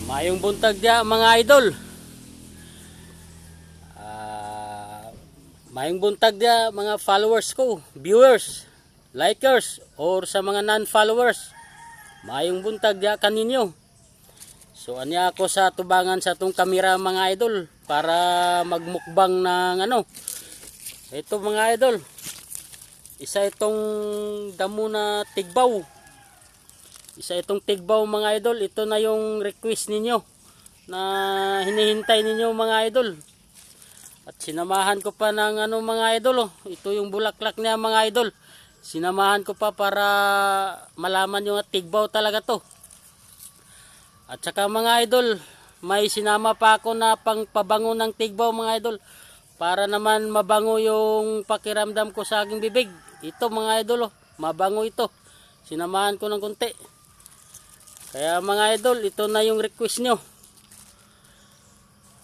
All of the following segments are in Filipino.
Mayong buntag dia mga idol. Mayong buntag dia mga followers ko, viewers, likers, or sa mga non-followers. Mayong buntag dia kaninyo. So anya ako sa tubangan sa tong kamera mga idol para magmukbang ng ano. Ito mga idol. Isa itong damo na tigbaw. Isa itong tigbaw mga idol. Ito na yung request ninyo na hinihintay ninyo mga idol. At sinamahan ko pa ng ano mga idol. Oh. Ito yung bulaklak niya mga idol. Sinamahan ko pa para malaman yung tigbaw talaga to. At saka mga idol, may sinama pa ako na pangpabango ng tigbaw mga idol. Para naman mabango yung pakiramdam ko sa aking bibig. Ito mga idol, oh, mabango ito. Sinamahan ko ng konti. Kaya mga idol, ito na yung request nyo.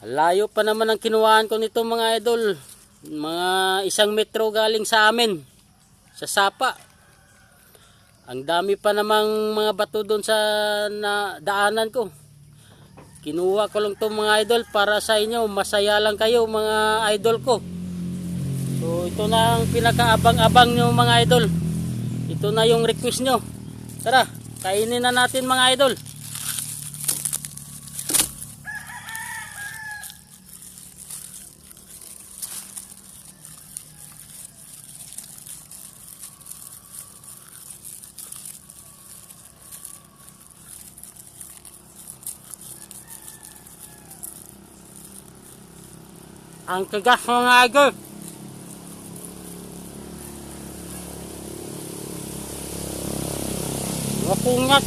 Layo pa naman ang kinuhaan ko nito mga idol. Mga 1 metro galing sa amin. Sa Sapa. Ang dami pa namang mga bato doon sa daanan ko. Kinuha ko lang itong mga idol para sa inyo. Masaya lang kayo mga idol ko. So ito na ang pinakaabang-abang nyo mga idol. Ito na yung request nyo. Tara, kainin na natin mga idol. Ang tigas mga idol. Makunat.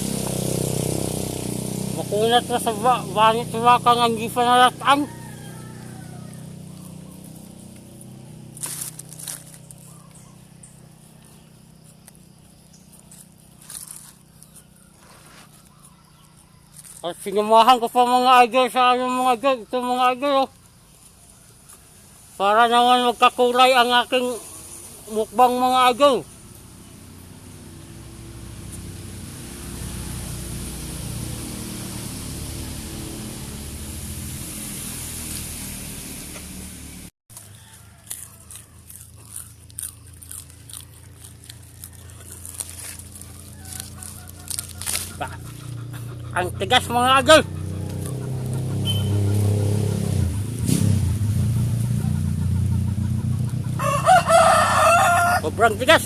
Makunat na sa banit sa wakang ang di pa nalataan. At sinamahan ko pa mga idol sa ano mga idol. Ito mga idol oh. Para naman magkakulay ang aking mukbang mga idol. Ang tigas mga idol. Sobrang tigas.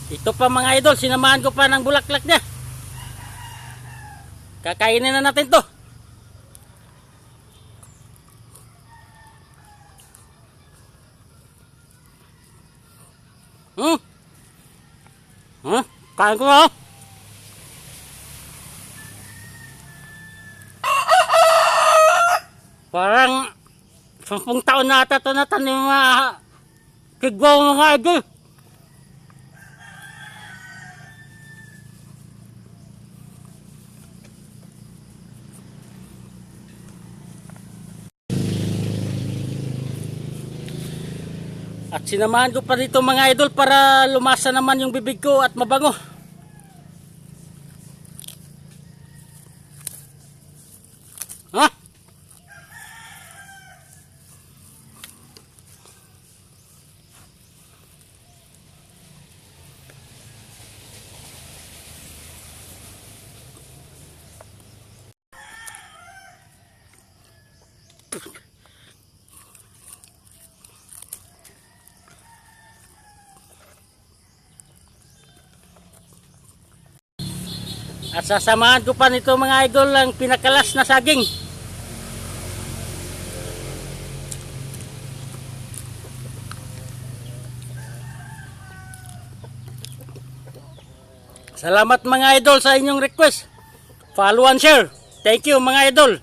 Ito pa mga idol, sinamahan ko pa ng bulaklak niya. Kakainin na natin to. Kain ko na. Parang 10 taon na ata ito natanim mga tigbaw mga idol. At sinamahan ko pa dito mga idol para lumasa naman yung bibig ko at mabango. Ha? At sasamahan ko pa nito mga idol ang pinakalas na saging. Salamat mga idol sa inyong request. Follow and share. Thank you mga idol.